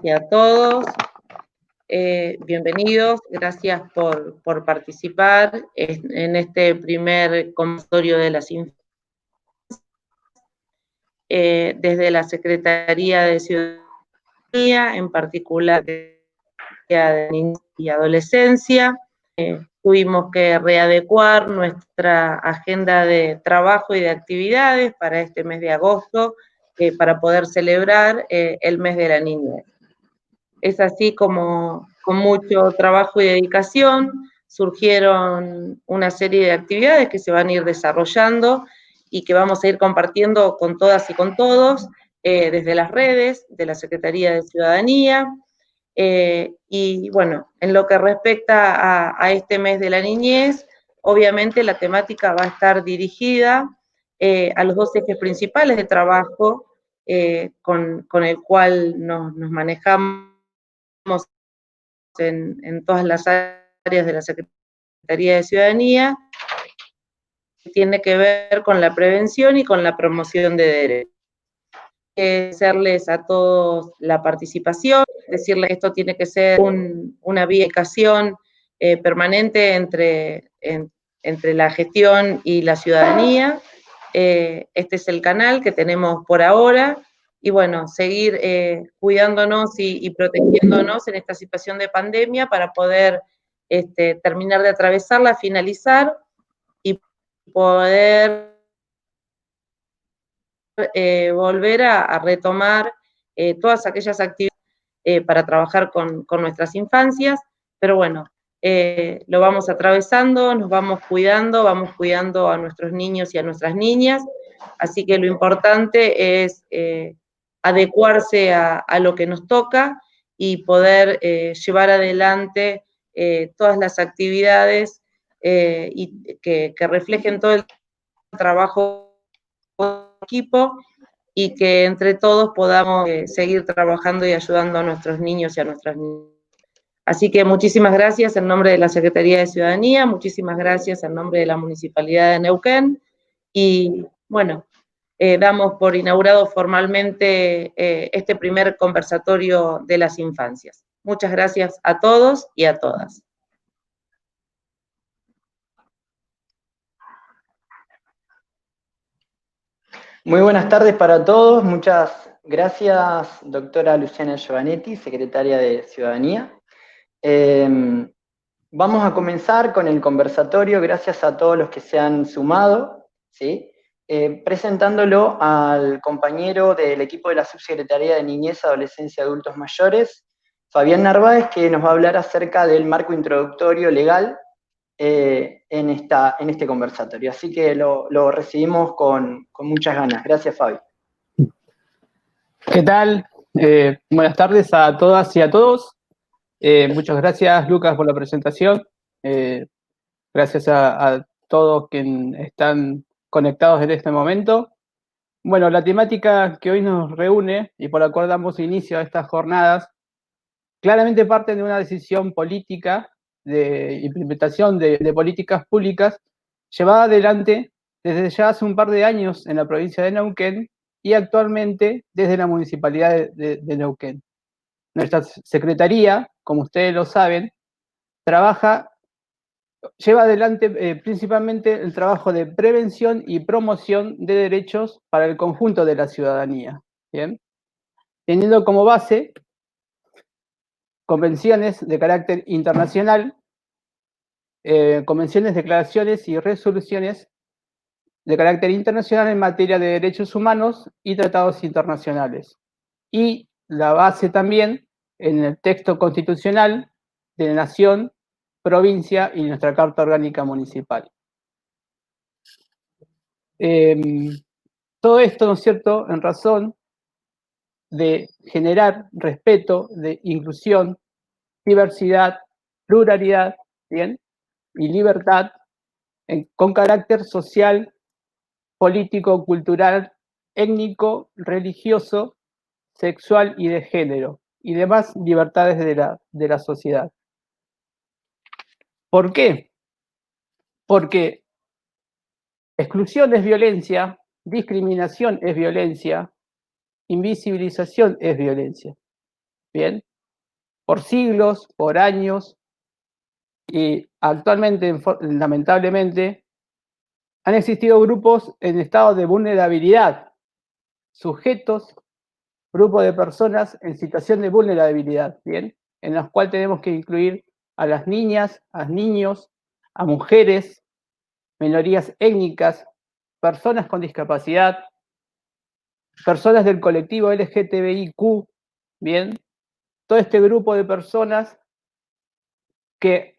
y a todos. Bienvenidos, gracias por participar en este primer conversatorio de las infancias. Desde la Secretaría de Ciudadanía, en particular de Niñez y Adolescencia, tuvimos que readecuar nuestra agenda de trabajo y de actividades para este mes de agosto, para poder celebrar el mes de la niñez. Es así como, con mucho trabajo y dedicación, surgieron una serie de actividades que se van a ir desarrollando y que vamos a ir compartiendo con todas y con todos, desde las redes de la Secretaría de Ciudadanía. Y bueno, en lo que respecta a este mes de la niñez, obviamente la temática va a estar dirigida a los dos ejes principales de trabajo con el cual nos manejamos en todas las áreas de la Secretaría de Ciudadanía, que tiene que ver con la prevención y con la promoción de derechos. Hacerles a todos la participación, decirles que esto tiene que ser una vinculación permanente entre la gestión y la ciudadanía. Este es el canal que tenemos por ahora. Y bueno, seguir cuidándonos y protegiéndonos en esta situación de pandemia para poder terminar de atravesarla, finalizar y poder volver a retomar todas aquellas actividades para trabajar con nuestras infancias, pero bueno, lo vamos atravesando, nos vamos cuidando a nuestros niños y a nuestras niñas, así que lo importante es adecuarse a lo que nos toca y poder llevar adelante todas las actividades y que reflejen todo el trabajo equipo y que entre todos podamos seguir trabajando y ayudando a nuestros niños y a nuestras niñas. Así que muchísimas gracias en nombre de la Secretaría de Ciudadanía, muchísimas gracias en nombre de la Municipalidad de Neuquén y bueno, damos por inaugurado formalmente este primer conversatorio de las infancias. Muchas gracias a todos y a todas. Muy buenas tardes para todos. Muchas gracias, doctora Luciana Giovanetti, secretaria de Ciudadanía. Vamos a comenzar con el conversatorio, gracias a todos los que se han sumado, ¿sí? Presentándolo al compañero del equipo de la Subsecretaría de Niñez, Adolescencia y Adultos Mayores, Fabián Narváez, que nos va a hablar acerca del marco introductorio legal en este conversatorio. Así que lo recibimos con muchas ganas. Gracias, Fabi. ¿Qué tal? Buenas tardes a todas y a todos. Muchas gracias, Lucas, por la presentación. Gracias a todos quienes están conectados en este momento. Bueno, la temática que hoy nos reúne y por la cual damos inicio a estas jornadas, claramente parte de una decisión política de implementación de políticas públicas llevada adelante desde ya hace un par de años en la provincia de Neuquén y actualmente desde la Municipalidad de Neuquén. Nuestra Secretaría, como ustedes lo saben, lleva adelante principalmente el trabajo de prevención y promoción de derechos para el conjunto de la ciudadanía, ¿bien? Teniendo como base convenciones de carácter internacional, convenciones, declaraciones y resoluciones de carácter internacional en materia de derechos humanos y tratados internacionales. Y la base también en el texto constitucional de la Nación, provincia y nuestra Carta Orgánica Municipal. Todo esto, ¿no es cierto?, en razón de generar respeto, de inclusión, diversidad, pluralidad, ¿bien?, y libertad con carácter social, político, cultural, étnico, religioso, sexual y de género, y demás libertades de la sociedad. ¿Por qué? Porque exclusión es violencia, discriminación es violencia, invisibilización es violencia. bien, por siglos, por años, y actualmente, lamentablemente, han existido grupos en estado de vulnerabilidad, sujetos, grupos de personas en situación de vulnerabilidad, bien, en los cuales tenemos que incluir a las niñas, a niños, a mujeres, minorías étnicas, personas con discapacidad, personas del colectivo LGTBIQ, bien, todo este grupo de personas que,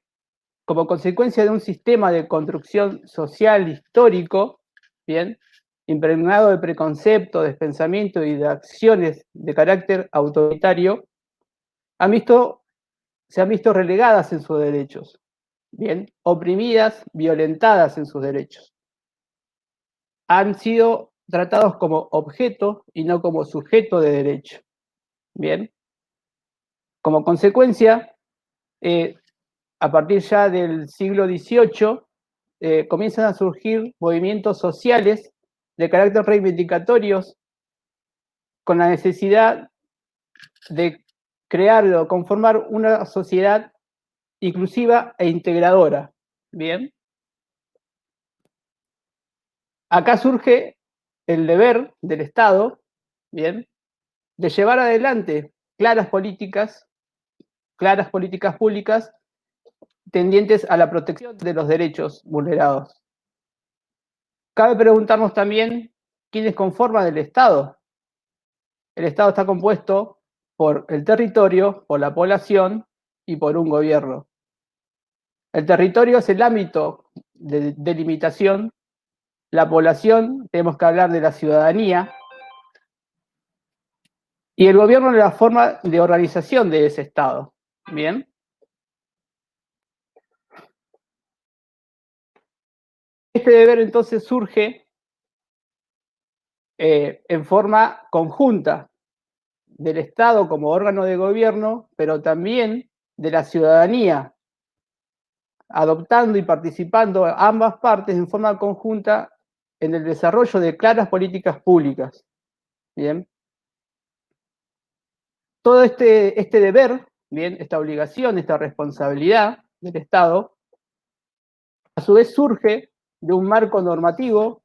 como consecuencia de un sistema de construcción social histórico, bien, impregnado de preconceptos, de pensamiento y de acciones de carácter autoritario, se han visto relegadas en sus derechos, bien, oprimidas, violentadas en sus derechos. Han sido tratados como objeto y no como sujeto de derecho, bien. Como consecuencia, a partir ya del siglo XVIII, comienzan a surgir movimientos sociales de carácter reivindicatorios con la necesidad de crear o conformar una sociedad inclusiva e integradora. Bien. Acá surge el deber del Estado, bien, de llevar adelante claras políticas públicas tendientes a la protección de los derechos vulnerados. Cabe preguntarnos también quiénes conforman el Estado. El Estado está compuesto por el territorio, por la población y por un gobierno. El territorio es el ámbito de delimitación. La población, tenemos que hablar de la ciudadanía. Y el gobierno es la forma de organización de ese Estado. Bien. Este deber entonces surge en forma conjunta del Estado como órgano de gobierno, pero también de la ciudadanía, adoptando y participando ambas partes en forma conjunta en el desarrollo de claras políticas públicas. Bien. Todo este deber, bien, esta obligación, esta responsabilidad del Estado, a su vez surge de un marco normativo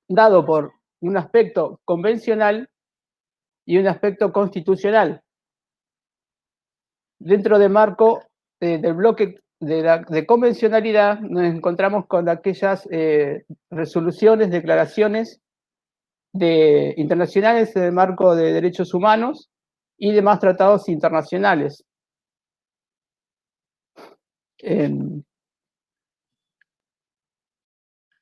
dado por un aspecto convencional y un aspecto constitucional. Dentro del marco del bloque de convencionalidad nos encontramos con aquellas resoluciones, declaraciones internacionales en el marco de derechos humanos y demás tratados internacionales.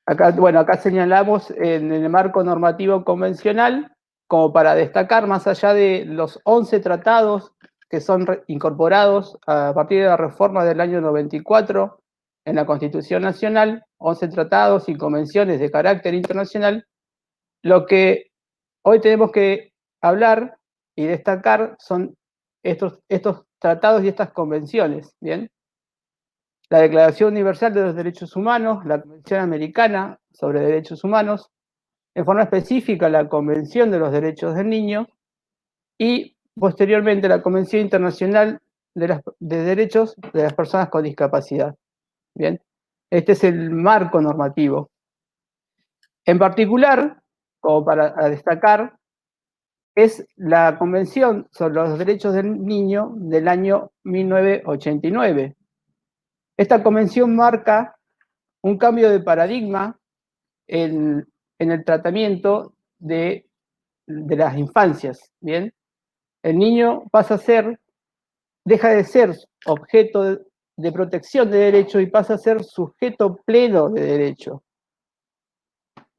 Acá señalamos en el marco normativo convencional, como para destacar, más allá de los 11 tratados que son incorporados a partir de la reforma del año 94 en la Constitución Nacional, 11 tratados y convenciones de carácter internacional, lo que hoy tenemos que hablar y destacar son estos tratados y estas convenciones, ¿bien? La Declaración Universal de los Derechos Humanos, la Convención Americana sobre Derechos Humanos, en forma específica la Convención de los Derechos del Niño y posteriormente la Convención Internacional de Derechos de las Personas con Discapacidad. Bien, este es el marco normativo. En particular, como para destacar, es la Convención sobre los Derechos del Niño del año 1989. Esta convención marca un cambio de paradigma en el tratamiento de las infancias, ¿bien? El niño deja de ser objeto de protección de derecho y pasa a ser sujeto pleno de derecho.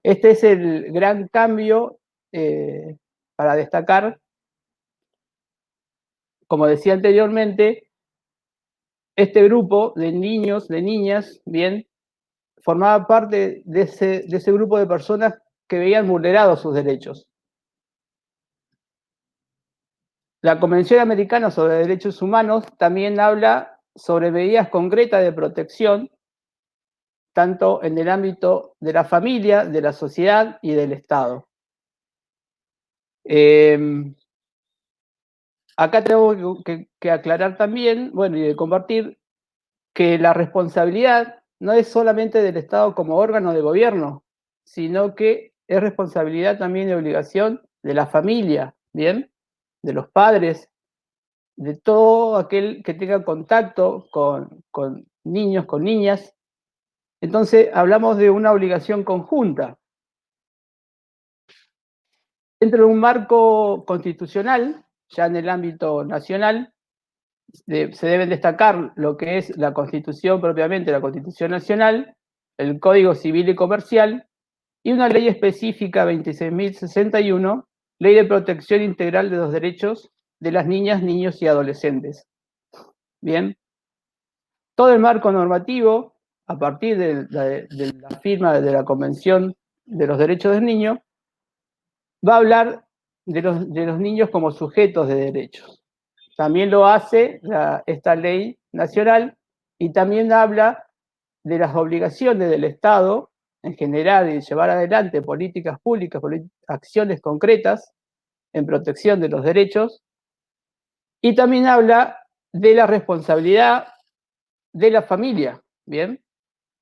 Este es el gran cambio para destacar. Como decía anteriormente, este grupo de niños, de niñas, bien, formaba parte de ese grupo de personas que veían vulnerados sus derechos. La Convención Americana sobre Derechos Humanos también habla sobre medidas concretas de protección, tanto en el ámbito de la familia, de la sociedad y del Estado. acá tengo que aclarar también, bueno, y de compartir, que la responsabilidad no es solamente del Estado como órgano de gobierno, sino que es responsabilidad también y obligación de la familia, ¿bien? De los padres, de todo aquel que tenga contacto con niños, con niñas. Entonces, hablamos de una obligación conjunta. Dentro de un marco constitucional, ya en el ámbito nacional, se deben destacar lo que es la Constitución propiamente, la Constitución Nacional, el Código Civil y Comercial, y una ley específica 26.061, Ley de Protección Integral de los Derechos de las Niñas, Niños y Adolescentes. Bien, todo el marco normativo, a partir de la firma de la Convención de los Derechos del Niño, va a hablar de los niños como sujetos de derechos. También lo hace esta ley nacional y también habla de las obligaciones del Estado en general y llevar adelante políticas públicas, acciones concretas en protección de los derechos, y también habla de la responsabilidad de la familia, ¿bien?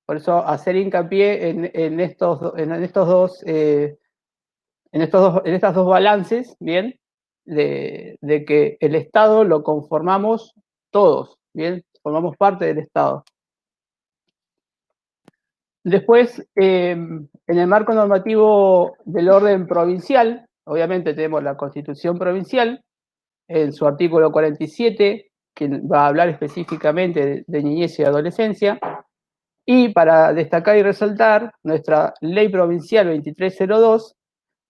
Por eso hacer hincapié en estas dos balances, ¿bien? De que el Estado lo conformamos todos, ¿bien? Formamos parte del Estado. Después, en el marco normativo del orden provincial, obviamente tenemos la Constitución Provincial, en su artículo 47, que va a hablar específicamente de niñez y adolescencia, y para destacar y resaltar, nuestra Ley Provincial 2302,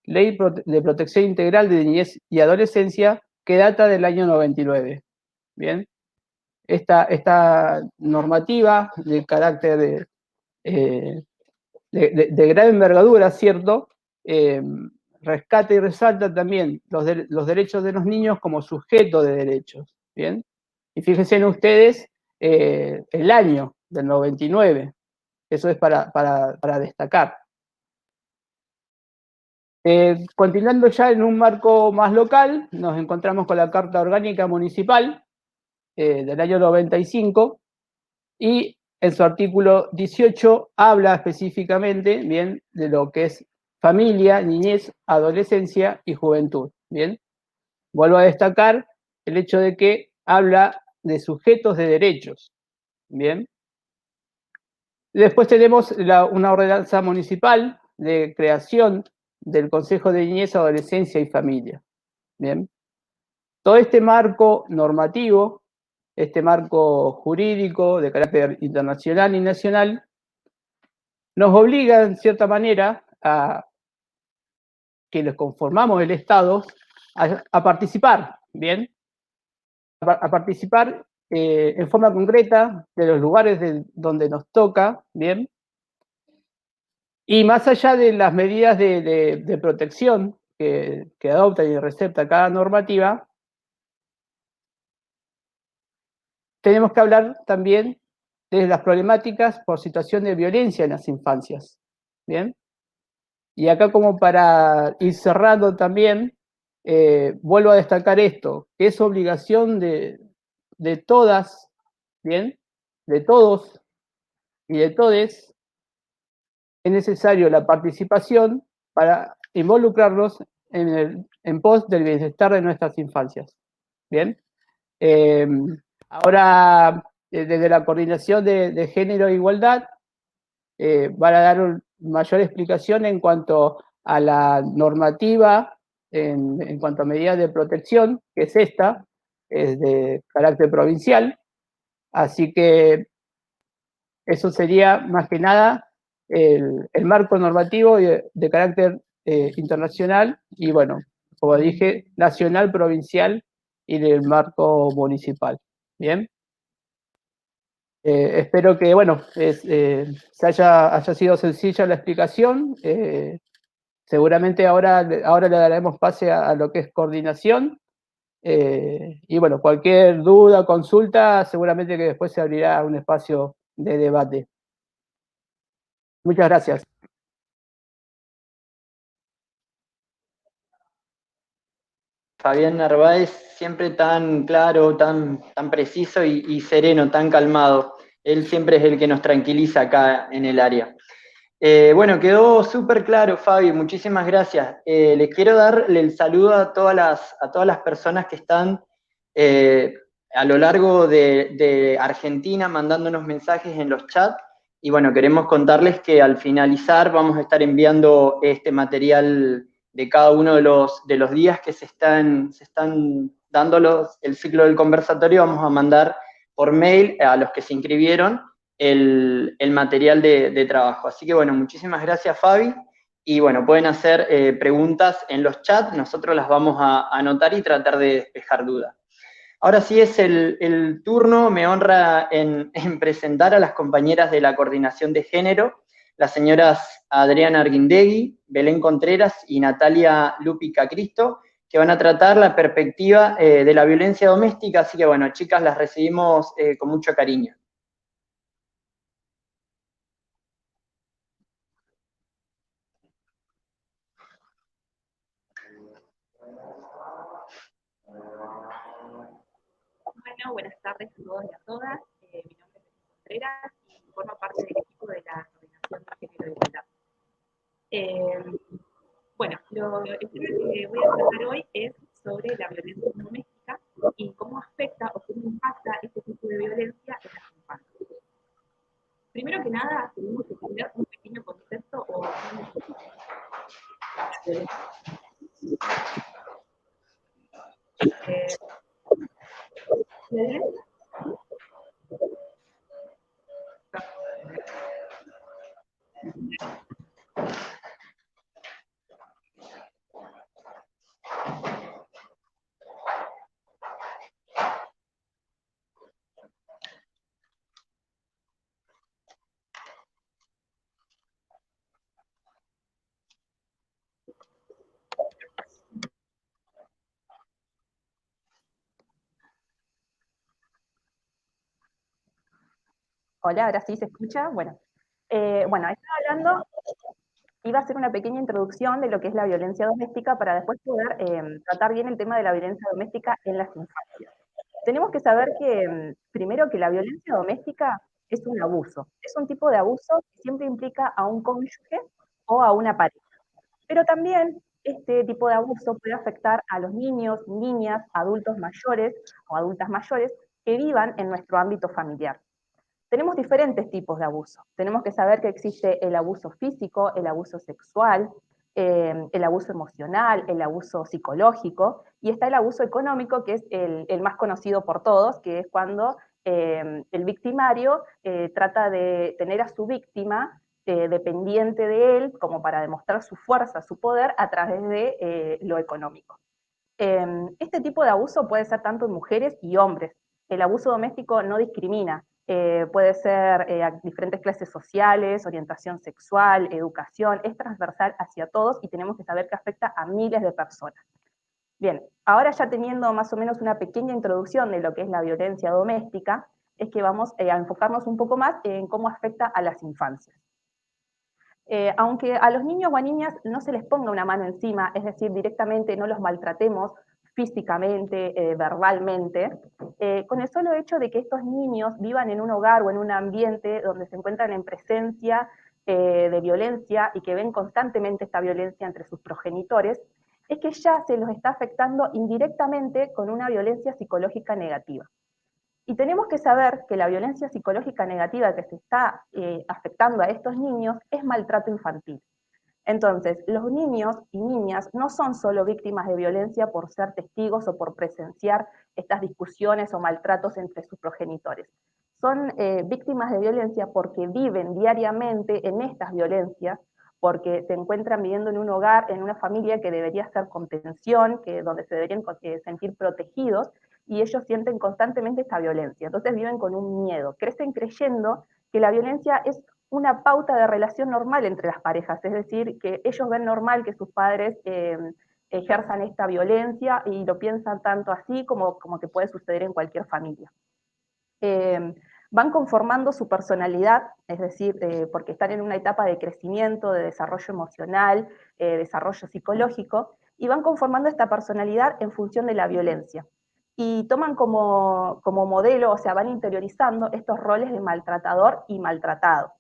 Ley de Protección Integral de Niñez y Adolescencia, que data del año 99. Bien, esta normativa de carácter de gran envergadura, ¿cierto? Rescata y resalta también los derechos de los niños como sujeto de derechos, ¿bien? Y fíjense en ustedes el año del 99, eso es para destacar. Continuando ya en un marco más local, nos encontramos con la Carta Orgánica Municipal del año 95, y en su artículo 18 habla específicamente, bien, de lo que es familia, niñez, adolescencia y juventud, bien. Vuelvo a destacar el hecho de que habla de sujetos de derechos, bien. Después tenemos una ordenanza municipal de creación del Consejo de Niñez, Adolescencia y Familia, bien. Todo este marco normativo, este marco jurídico de carácter internacional y nacional, nos obliga, en cierta manera, a quienes conformamos el Estado a participar, ¿bien? A participar en forma concreta de los lugares donde nos toca, ¿bien? Y más allá de las medidas de protección que adopta y recepta cada normativa, tenemos que hablar también de las problemáticas por situación de violencia en las infancias, ¿bien? Y acá, como para ir cerrando también, vuelvo a destacar esto, que es obligación de todas, ¿bien? De todos y de todes, es necesario la participación para involucrarlos en pos del bienestar de nuestras infancias, ¿bien? Ahora, desde la Coordinación de Género e Igualdad, van a dar mayor explicación en cuanto a la normativa, en cuanto a medidas de protección, que es esta, es de carácter provincial, así que eso sería más que nada el marco normativo de carácter internacional y, bueno, como dije, nacional, provincial y del marco municipal. Bien. Espero que, bueno, haya sido sencilla la explicación. Seguramente ahora le daremos pase a lo que es coordinación. Y bueno, cualquier duda, consulta, seguramente que después se abrirá un espacio de debate. Muchas gracias. Fabián Narváez, siempre tan claro, tan preciso y sereno, tan calmado. Él siempre es el que nos tranquiliza acá en el área. Bueno, quedó súper claro, Fabi, muchísimas gracias. Les quiero dar el saludo a todas las personas que están a lo largo de Argentina mandándonos mensajes en los chats. Y bueno, queremos contarles que al finalizar vamos a estar enviando este material de cada uno de los días que se están dando el ciclo del conversatorio. Vamos a mandar por mail a los que se inscribieron el material de trabajo. Así que bueno, muchísimas gracias, Fabi. Y bueno, pueden hacer preguntas en los chats, nosotros las vamos a anotar y tratar de despejar dudas. Ahora sí es el turno, me honra en presentar a las compañeras de la Coordinación de Género, las señoras Adriana Arguindegui, Belén Contreras y Natalia Lúpica Cristo, que van a tratar la perspectiva de la violencia doméstica. Así que bueno, chicas, las recibimos con mucho cariño. Bueno, buenas tardes a todos y a todas. Mi nombre es Belén Contreras y formo parte del equipo de la Coordinación de Género y Igualdad. Bueno, lo que voy a tratar hoy es sobre la violencia doméstica y cómo afecta o cómo impacta este tipo de violencia en las infancias. Primero que nada, tenemos que tener un pequeño concepto o Hola, ahora sí se escucha. Bueno, estaba hablando, iba a hacer una pequeña introducción de lo que es la violencia doméstica para después poder tratar bien el tema de la violencia doméstica en las infancias. Tenemos que saber que, primero, que la violencia doméstica es un abuso. Es un tipo de abuso que siempre implica a un cónyuge o a una pareja. Pero también este tipo de abuso puede afectar a los niños, niñas, adultos mayores o adultas mayores que vivan en nuestro ámbito familiar. Tenemos diferentes tipos de abuso. Tenemos que saber que existe el abuso físico, el abuso sexual, el abuso emocional, el abuso psicológico, y está el abuso económico, que es el más conocido por todos, que es cuando el victimario trata de tener a su víctima dependiente de él, como para demostrar su fuerza, su poder, a través de lo económico. Este tipo de abuso puede ser tanto en mujeres y hombres. El abuso doméstico no discrimina. Puede ser a diferentes clases sociales, orientación sexual, educación, es transversal hacia todos y tenemos que saber que afecta a miles de personas. Bien, ahora ya teniendo más o menos una pequeña introducción de lo que es la violencia doméstica, es que vamos a enfocarnos un poco más en cómo afecta a las infancias. Aunque a los niños o a niñas no se les ponga una mano encima, es decir, directamente no los maltratemos físicamente, verbalmente, con el solo hecho de que estos niños vivan en un hogar o en un ambiente donde se encuentran en presencia de violencia y que ven constantemente esta violencia entre sus progenitores, es que ya se los está afectando indirectamente con una violencia psicológica negativa. Y tenemos que saber que la violencia psicológica negativa que se está afectando a estos niños es maltrato infantil. Entonces, los niños y niñas no son solo víctimas de violencia por ser testigos o por presenciar estas discusiones o maltratos entre sus progenitores. Son víctimas de violencia porque viven diariamente en estas violencias, porque se encuentran viviendo en un hogar, en una familia que debería ser contención, donde se deberían sentir protegidos, y ellos sienten constantemente esta violencia. Entonces viven con un miedo, crecen creyendo que la violencia es una pauta de relación normal entre las parejas, es decir, que ellos ven normal que sus padres ejerzan esta violencia y lo piensan tanto así como que puede suceder en cualquier familia. Van conformando su personalidad, es decir, porque están en una etapa de crecimiento, de desarrollo emocional, desarrollo psicológico, y van conformando esta personalidad en función de la violencia. Y toman como modelo, o sea, van interiorizando estos roles de maltratador y maltratado.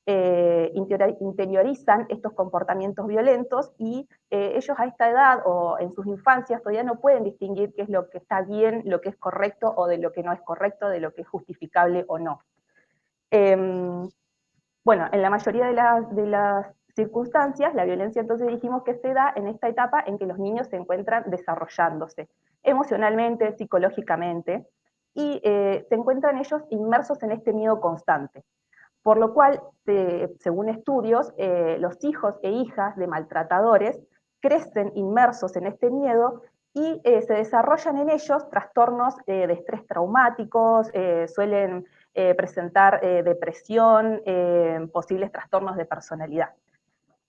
Interiorizan estos comportamientos violentos y ellos a esta edad o en sus infancias todavía no pueden distinguir qué es lo que está bien, lo que es correcto o de lo que no es correcto, de lo que es justificable o no. Bueno, en la mayoría de las circunstancias, la violencia entonces dijimos que se da en esta etapa en que los niños se encuentran desarrollándose emocionalmente, psicológicamente, y se encuentran ellos inmersos en este miedo constante. Por lo cual, según estudios, los hijos e hijas de maltratadores crecen inmersos en este miedo y se desarrollan en ellos trastornos de estrés traumáticos, suelen presentar depresión, posibles trastornos de personalidad.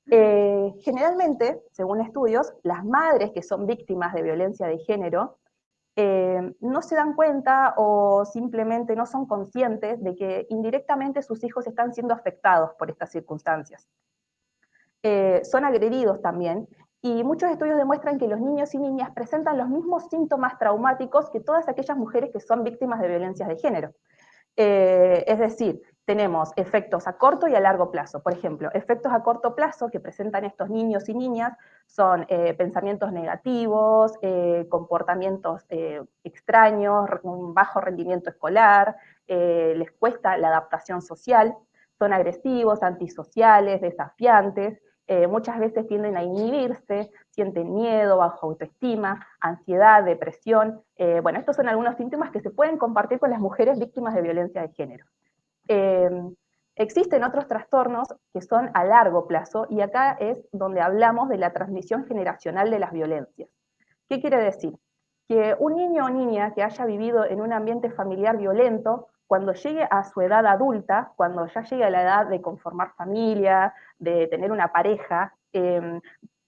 Generalmente, según estudios, las madres que son víctimas de violencia de género no se dan cuenta o simplemente no son conscientes de que indirectamente sus hijos están siendo afectados por estas circunstancias. Son agredidos también, y muchos estudios demuestran que los niños y niñas presentan los mismos síntomas traumáticos que todas aquellas mujeres que son víctimas de violencias de género. Es decir, tenemos efectos a corto y a largo plazo. Por ejemplo, efectos a corto plazo que presentan estos niños y niñas son pensamientos negativos, comportamientos extraños, un bajo rendimiento escolar, les cuesta la adaptación social, son agresivos, antisociales, desafiantes, muchas veces tienden a inhibirse, sienten miedo, baja autoestima, ansiedad, depresión. Bueno, estos son algunos síntomas que se pueden compartir con las mujeres víctimas de violencia de género. Existen otros trastornos que son a largo plazo, y acá es donde hablamos de la transmisión generacional de las violencias. ¿Qué quiere decir? Que un niño o niña que haya vivido en un ambiente familiar violento, cuando llegue a su edad adulta, cuando ya llegue a la edad de conformar familia, de tener una pareja,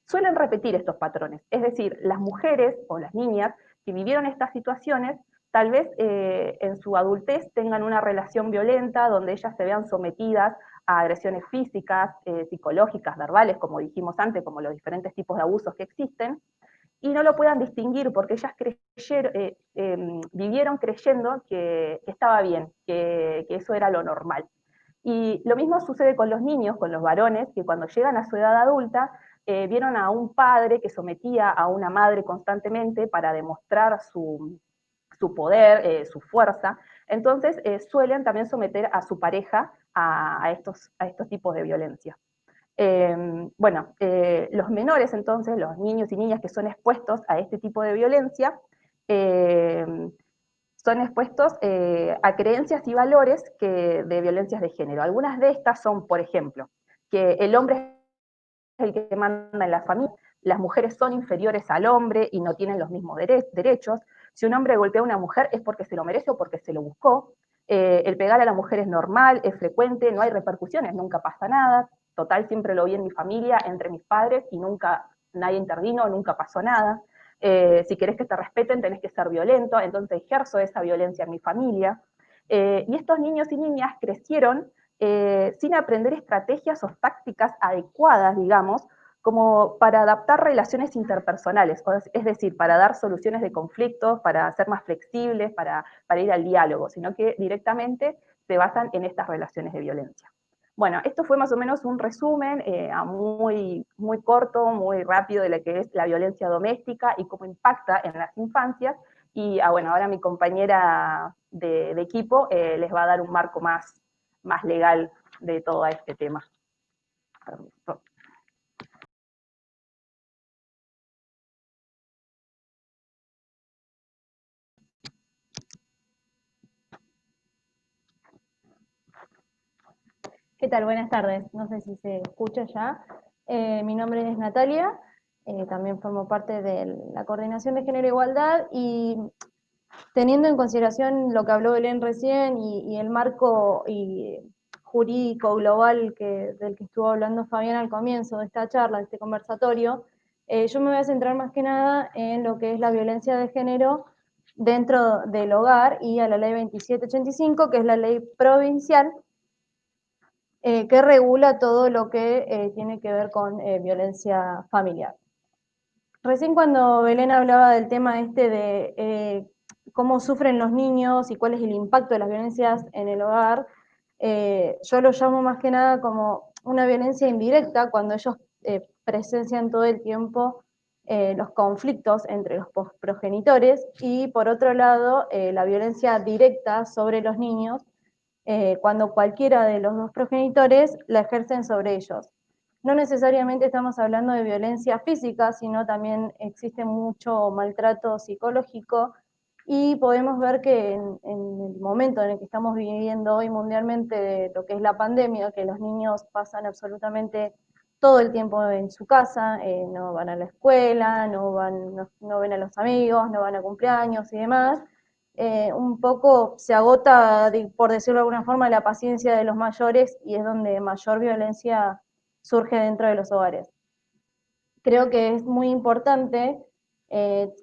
suelen repetir estos patrones. Es decir, las mujeres o las niñas que vivieron estas situaciones, tal vez en su adultez tengan una relación violenta donde ellas se vean sometidas a agresiones físicas, psicológicas, verbales, como dijimos antes, como los diferentes tipos de abusos que existen, y no lo puedan distinguir porque ellas vivieron creyendo que estaba bien, que eso era lo normal. Y lo mismo sucede con los niños, con los varones, que cuando llegan a su edad adulta, vieron a un padre que sometía a una madre constantemente para demostrar su poder, su fuerza. Entonces suelen también someter a su pareja a estos tipos de violencia. Bueno, los menores entonces, los niños y niñas que son expuestos a este tipo de violencia, son expuestos a creencias y valores de violencias de género. Algunas de estas son, por ejemplo, que el hombre es el que manda en la familia, las mujeres son inferiores al hombre y no tienen los mismos derechos, si un hombre golpea a una mujer es porque se lo merece o porque se lo buscó, el pegar a la mujer es normal, es frecuente, no hay repercusiones, nunca pasa nada, total siempre lo vi en mi familia, entre mis padres, y nunca nadie intervino, nunca pasó nada. Si querés que te respeten tenés que ser violento, entonces ejerzo esa violencia en mi familia. Y estos niños y niñas crecieron sin aprender estrategias o tácticas adecuadas, digamos, como para adaptar relaciones interpersonales, es decir, para dar soluciones de conflictos, para ser más flexibles, para ir al diálogo, sino que directamente se basan en estas relaciones de violencia. Bueno, esto fue más o menos un resumen muy, muy corto, muy rápido de lo que es la violencia doméstica y cómo impacta en las infancias. Y bueno, ahora mi compañera de equipo les va a dar un marco más legal de todo este tema. ¿Qué tal? Buenas tardes. No sé si se escucha ya. Mi nombre es Natalia, también formo parte de la Coordinación de Género e Igualdad, y teniendo en consideración lo que habló Belén recién y el marco jurídico global del que estuvo hablando Fabián al comienzo de esta charla, de este conversatorio, yo me voy a centrar más que nada en lo que es la violencia de género dentro del hogar y a la ley 2785, que es la ley provincial, que regula todo lo que tiene que ver con violencia familiar. Recién cuando Belén hablaba del tema este de cómo sufren los niños y cuál es el impacto de las violencias en el hogar, yo lo llamo más que nada como una violencia indirecta, cuando ellos presencian todo el tiempo los conflictos entre los progenitores, y por otro lado, la violencia directa sobre los niños, cuando cualquiera de los dos progenitores la ejercen sobre ellos. No necesariamente estamos hablando de violencia física, sino también existe mucho maltrato psicológico, y podemos ver que en el momento en el que estamos viviendo hoy mundialmente, de lo que es la pandemia, que los niños pasan absolutamente todo el tiempo en su casa, no van a la escuela, no ven a los amigos, no van a cumpleaños y demás, un poco se agota, por decirlo de alguna forma, la paciencia de los mayores, y es donde mayor violencia surge dentro de los hogares. Creo que es muy importante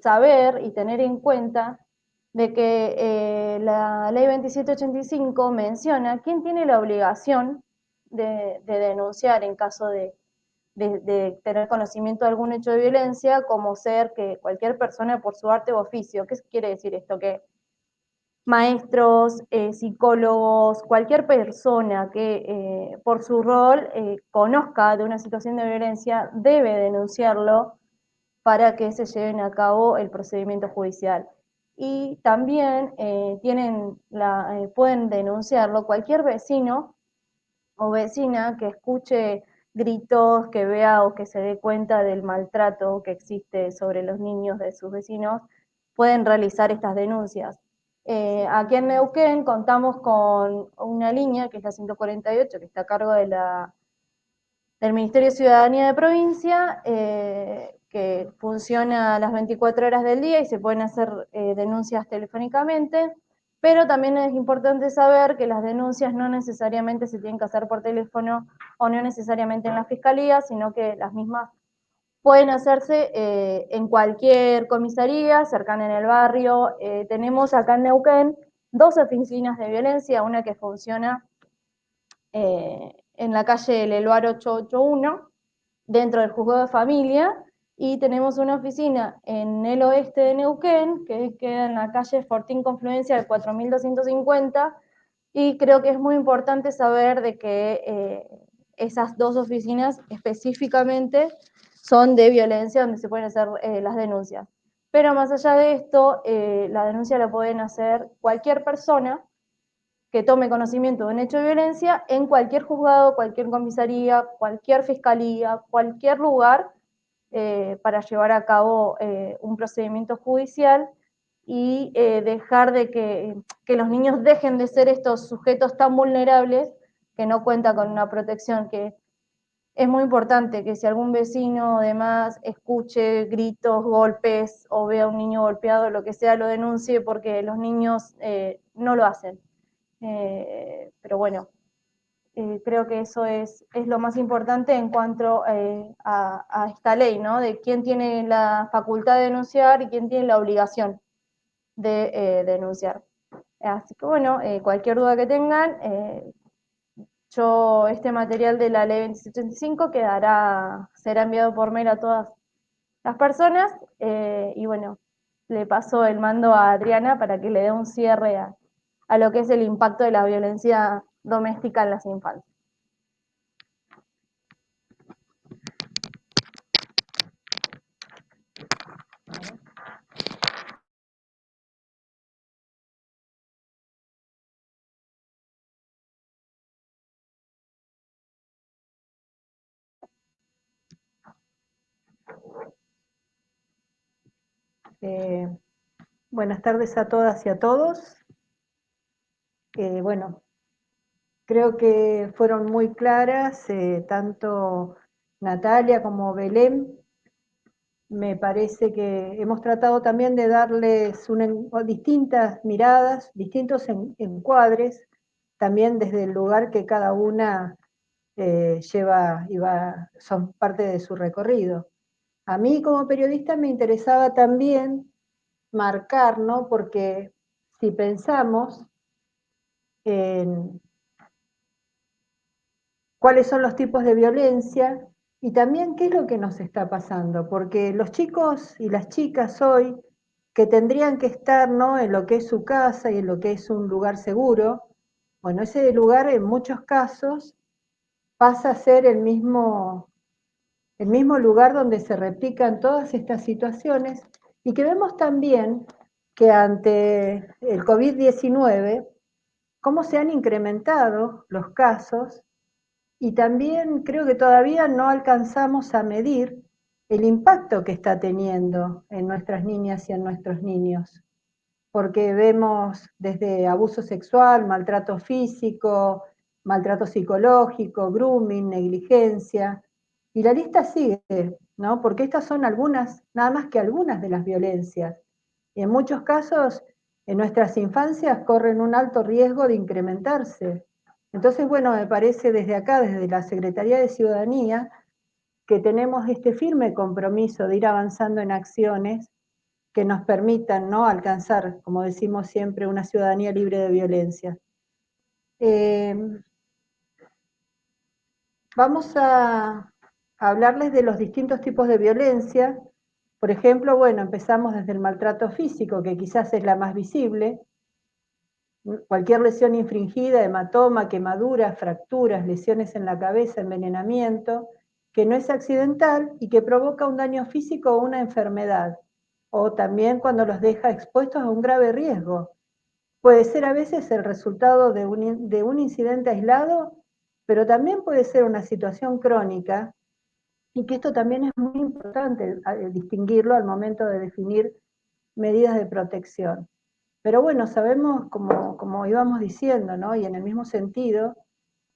saber y tener en cuenta de que la ley 2785 menciona quién tiene la obligación de denunciar en caso de tener conocimiento de algún hecho de violencia, como ser que cualquier persona por su arte u oficio. ¿Qué quiere decir esto? Que maestros, psicólogos, cualquier persona que por su rol conozca de una situación de violencia debe denunciarlo para que se lleven a cabo el procedimiento judicial. Y también pueden denunciarlo cualquier vecino o vecina que escuche gritos, que vea o que se dé cuenta del maltrato que existe sobre los niños de sus vecinos, pueden realizar estas denuncias. Aquí en Neuquén contamos con una línea, que es la 148, que está a cargo del Ministerio de Ciudadanía de Provincia, que funciona las 24 horas del día y se pueden hacer denuncias telefónicamente, pero también es importante saber que las denuncias no necesariamente se tienen que hacer por teléfono o no necesariamente en la fiscalía, sino que las mismas pueden hacerse en cualquier comisaría cercana en el barrio. Tenemos acá en Neuquén 2 oficinas de violencia, una que funciona en la calle Leluar 881, dentro del juzgado de familia, y tenemos una oficina en el oeste de Neuquén, que queda en la calle Fortín Confluencia del 4250, y creo que es muy importante saber de que esas 2 oficinas específicamente son de violencia, donde se pueden hacer las denuncias. Pero más allá de esto, la denuncia la pueden hacer cualquier persona que tome conocimiento de un hecho de violencia en cualquier juzgado, cualquier comisaría, cualquier fiscalía, cualquier lugar, para llevar a cabo un procedimiento judicial, y dejar de que los niños dejen de ser estos sujetos tan vulnerables que no cuentan con una protección. Que es muy importante que si algún vecino o demás escuche gritos, golpes, o vea a un niño golpeado, lo que sea, lo denuncie, porque los niños no lo hacen. Pero bueno, creo que eso es lo más importante en cuanto a esta ley, ¿no? De quién tiene la facultad de denunciar y quién tiene la obligación de denunciar. Así que bueno, cualquier duda que tengan, este material de la ley 2785 será enviado por mail a todas las personas, y bueno, le paso el mando a Adriana para que le dé un cierre a lo que es el impacto de la violencia doméstica en las infancias. Buenas tardes a todas y a todos. Bueno, creo que fueron muy claras, tanto Natalia como Belén. Me parece que hemos tratado también de darles distintas miradas, distintos encuadres, también desde el lugar que cada una lleva y son parte de su recorrido. A mí como periodista me interesaba también marcar, ¿no? Porque si pensamos en cuáles son los tipos de violencia, y también qué es lo que nos está pasando, porque los chicos y las chicas hoy, que tendrían que estar, ¿no?, en lo que es su casa y en lo que es un lugar seguro, bueno, ese lugar en muchos casos pasa a ser el mismo lugar donde se replican todas estas situaciones, y que vemos también que ante el COVID-19, cómo se han incrementado los casos, y también creo que todavía no alcanzamos a medir el impacto que está teniendo en nuestras niñas y en nuestros niños, porque vemos desde abuso sexual, maltrato físico, maltrato psicológico, grooming, negligencia, y la lista sigue, ¿no? Porque estas son algunas, nada más que algunas de las violencias. Y en muchos casos, en nuestras infancias corren un alto riesgo de incrementarse. Entonces, bueno, me parece desde acá, desde la Secretaría de Ciudadanía, que tenemos este firme compromiso de ir avanzando en acciones que nos permitan, ¿no?, alcanzar, como decimos siempre, una ciudadanía libre de violencia. Vamos a hablarles de los distintos tipos de violencia. Por ejemplo, bueno, empezamos desde el maltrato físico, que quizás es la más visible. Cualquier lesión infringida, hematoma, quemaduras, fracturas, lesiones en la cabeza, envenenamiento, que no es accidental y que provoca un daño físico o una enfermedad, o también cuando los deja expuestos a un grave riesgo. Puede ser a veces el resultado de un incidente aislado, pero también puede ser una situación crónica, y que esto también es muy importante distinguirlo al momento de definir medidas de protección. Pero bueno, sabemos, como íbamos diciendo, ¿no?, y en el mismo sentido,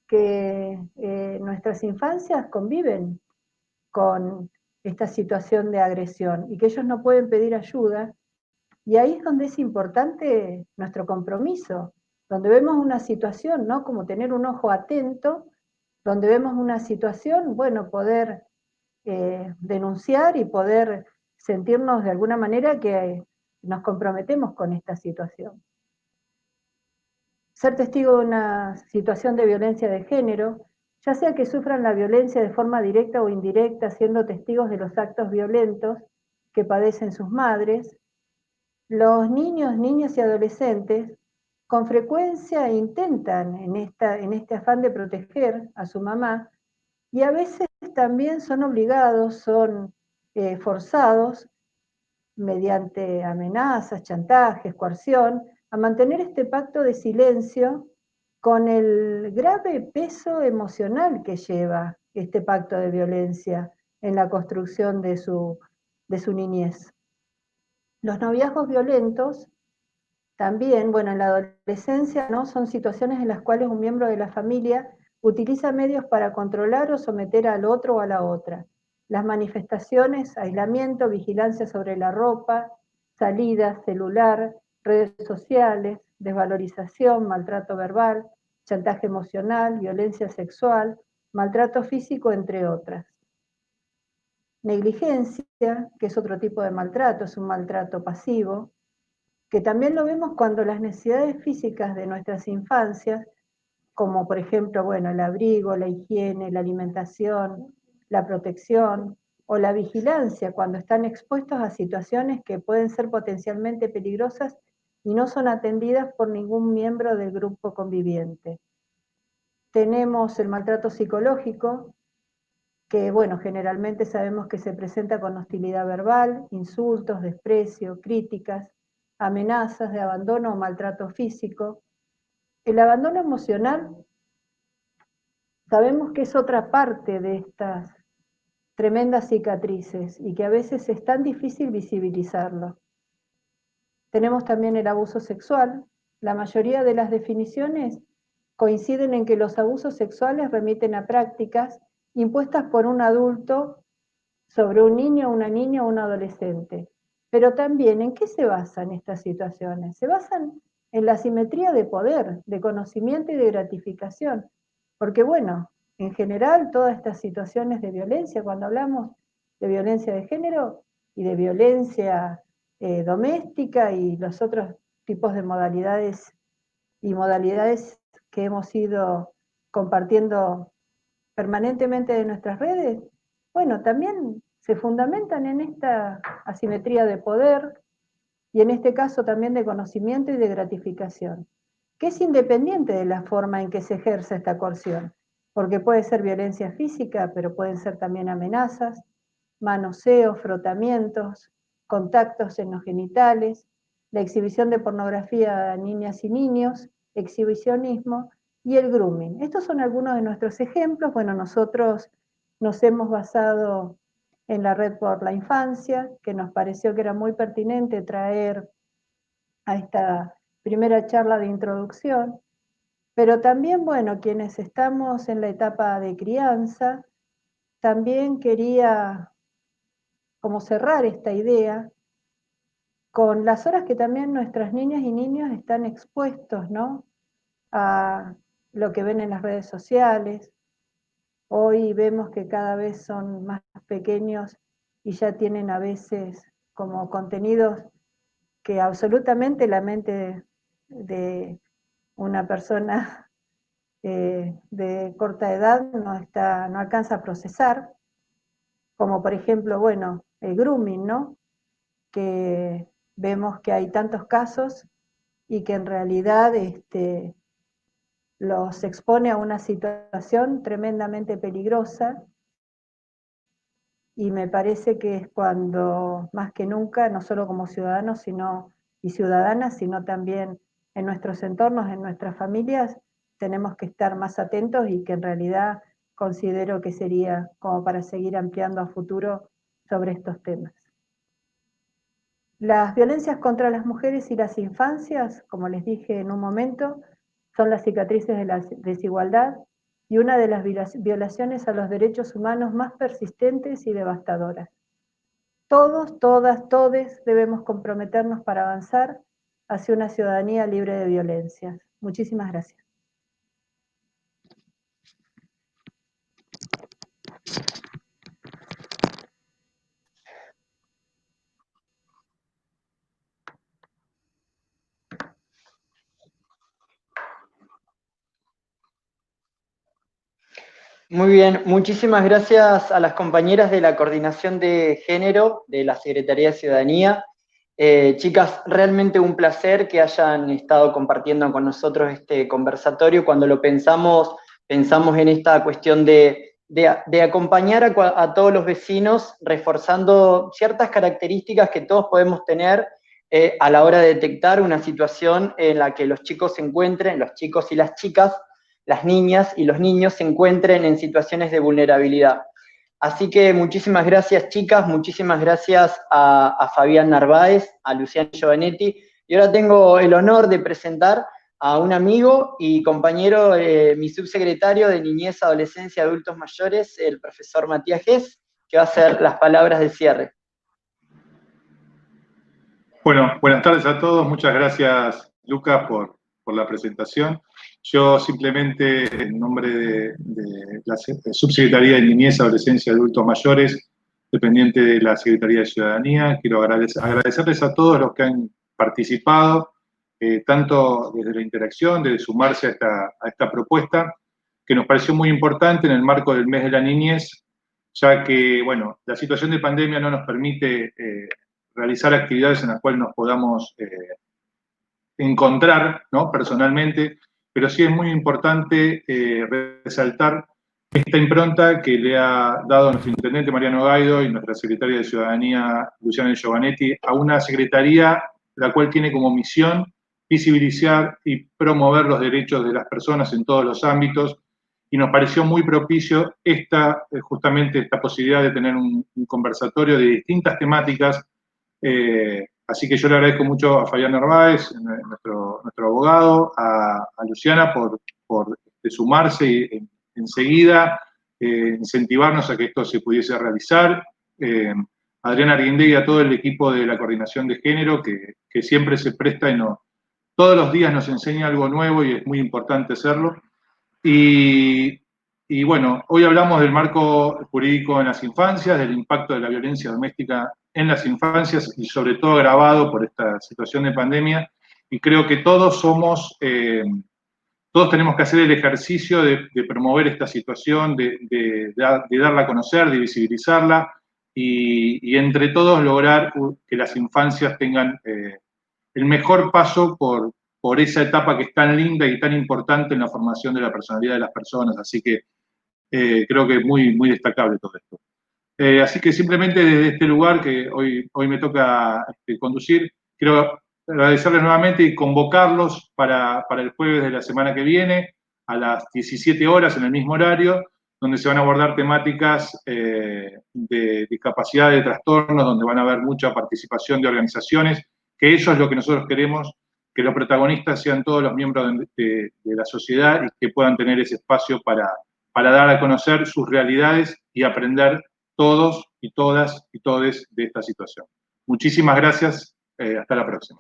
que nuestras infancias conviven con esta situación de agresión y que ellos no pueden pedir ayuda, y ahí es donde es importante nuestro compromiso, donde vemos una situación, ¿no?, como tener un ojo atento, donde vemos una situación, bueno, poder denunciar y poder sentirnos de alguna manera que nos comprometemos con esta situación. Ser testigo de una situación de violencia de género, ya sea que sufran la violencia de forma directa o indirecta, siendo testigos de los actos violentos que padecen sus madres, los niños, niñas y adolescentes con frecuencia intentan en este afán de proteger a su mamá, y a veces también son obligados, son forzados mediante amenazas, chantajes, coerción, a mantener este pacto de silencio con el grave peso emocional que lleva este pacto de violencia en la construcción de su niñez. Los noviazgos violentos también, bueno, en la adolescencia, ¿no?, son situaciones en las cuales un miembro de la familia utiliza medios para controlar o someter al otro o a la otra. Las manifestaciones: aislamiento, vigilancia sobre la ropa, salidas, celular, redes sociales, desvalorización, maltrato verbal, chantaje emocional, violencia sexual, maltrato físico, entre otras. Negligencia, que es otro tipo de maltrato, es un maltrato pasivo, que también lo vemos cuando las necesidades físicas de nuestras infancias, como por ejemplo, bueno, el abrigo, la higiene, la alimentación, la protección o la vigilancia, cuando están expuestos a situaciones que pueden ser potencialmente peligrosas y no son atendidas por ningún miembro del grupo conviviente. Tenemos el maltrato psicológico, que bueno, generalmente sabemos que se presenta con hostilidad verbal, insultos, desprecio, críticas, amenazas de abandono o maltrato físico. El abandono emocional sabemos que es otra parte de estas tremendas cicatrices y que a veces es tan difícil visibilizarlo. Tenemos también el abuso sexual. La mayoría de las definiciones coinciden en que los abusos sexuales remiten a prácticas impuestas por un adulto sobre un niño, una niña o un adolescente. Pero también, ¿en qué se basan estas situaciones? Se basan en la asimetría de poder, de conocimiento y de gratificación. Porque bueno, en general todas estas situaciones de violencia, cuando hablamos de violencia de género y de violencia doméstica y los otros tipos de modalidades que hemos ido compartiendo permanentemente en nuestras redes, bueno, también se fundamentan en esta asimetría de poder y en este caso también de conocimiento y de gratificación, que es independiente de la forma en que se ejerce esta coerción, porque puede ser violencia física, pero pueden ser también amenazas, manoseos, frotamientos, contactos en los genitales, la exhibición de pornografía a niñas y niños, exhibicionismo y el grooming. Estos son algunos de nuestros ejemplos. Bueno, nosotros nos hemos basado en la Red por la Infancia, que nos pareció que era muy pertinente traer a esta primera charla de introducción, pero también, bueno, quienes estamos en la etapa de crianza, también quería como cerrar esta idea con las horas que también nuestras niñas y niños están expuestos, ¿no?, a lo que ven en las redes sociales. Hoy vemos que cada vez son más pequeños y ya tienen a veces como contenidos que absolutamente la mente de una persona de corta edad no alcanza a procesar, como por ejemplo, bueno, el grooming, ¿no?, que vemos que hay tantos casos y que en realidad los expone a una situación tremendamente peligrosa, y me parece que es cuando más que nunca, no solo como ciudadanos y ciudadanas, sino también en nuestros entornos, en nuestras familias, tenemos que estar más atentos, y que en realidad considero que sería como para seguir ampliando a futuro sobre estos temas. Las violencias contra las mujeres y las infancias, como les dije en un momento, son las cicatrices de la desigualdad y una de las violaciones a los derechos humanos más persistentes y devastadoras. Todos, todas, todes debemos comprometernos para avanzar hacia una ciudadanía libre de violencias. Muchísimas gracias. Muy bien, muchísimas gracias a las compañeras de la Coordinación de Género de la Secretaría de Ciudadanía. Chicas, realmente un placer que hayan estado compartiendo con nosotros este conversatorio. Cuando lo pensamos en esta cuestión de acompañar a todos los vecinos, reforzando ciertas características que todos podemos tener a la hora de detectar una situación en la que los chicos se encuentren, los chicos y las chicas, las niñas y los niños se encuentren en situaciones de vulnerabilidad. Así que muchísimas gracias, chicas, muchísimas gracias a Fabián Narváez, a Luciana Giovanetti, y ahora tengo el honor de presentar a un amigo y compañero, mi subsecretario de Niñez, Adolescencia y Adultos Mayores, el profesor Matías Gess, que va a hacer las palabras de cierre. Bueno, buenas tardes a todos, muchas gracias, Lucas, por la presentación. Yo simplemente, en nombre de la Subsecretaría de Niñez, Adolescencia y Adultos Mayores, dependiente de la Secretaría de Ciudadanía, quiero agradecerles a todos los que han participado, tanto desde la interacción, desde sumarse a esta propuesta, que nos pareció muy importante en el marco del mes de la niñez, ya que, bueno, la situación de pandemia no nos permite realizar actividades en las cuales nos podamos encontrar, ¿no?, personalmente, pero sí es muy importante resaltar esta impronta que le ha dado nuestro intendente Mariano Gaido y nuestra secretaria de Ciudadanía Luciana Giovanetti a una secretaría la cual tiene como misión visibilizar y promover los derechos de las personas en todos los ámbitos, y nos pareció muy propicio justamente esta posibilidad de tener un conversatorio de distintas temáticas. Así que yo le agradezco mucho a Fabián Narváez, nuestro abogado, a Luciana por sumarse y enseguida incentivarnos a que esto se pudiese realizar. Adriana Arguindegui y a todo el equipo de la Coordinación de Género, que siempre se presta y todos los días nos enseña algo nuevo y es muy importante hacerlo. Y bueno, hoy hablamos del marco jurídico en las infancias, del impacto de la violencia doméstica en las infancias y sobre todo agravado por esta situación de pandemia, y creo que todos somos todos tenemos que hacer el ejercicio de promover esta situación, de darla a conocer, de visibilizarla, y entre todos lograr que las infancias tengan el mejor paso por esa etapa que es tan linda y tan importante en la formación de la personalidad de las personas. Así que creo que es muy, muy destacable todo esto. Así que simplemente desde este lugar que hoy me toca conducir, quiero agradecerles nuevamente y convocarlos para el jueves de la semana que viene, a las 17 horas en el mismo horario, donde se van a abordar temáticas de discapacidad, de trastornos, donde van a haber mucha participación de organizaciones, que eso es lo que nosotros queremos, que los protagonistas sean todos los miembros de la sociedad y que puedan tener ese espacio para dar a conocer sus realidades y aprender todos y todas y todes de esta situación. Muchísimas gracias, hasta la próxima.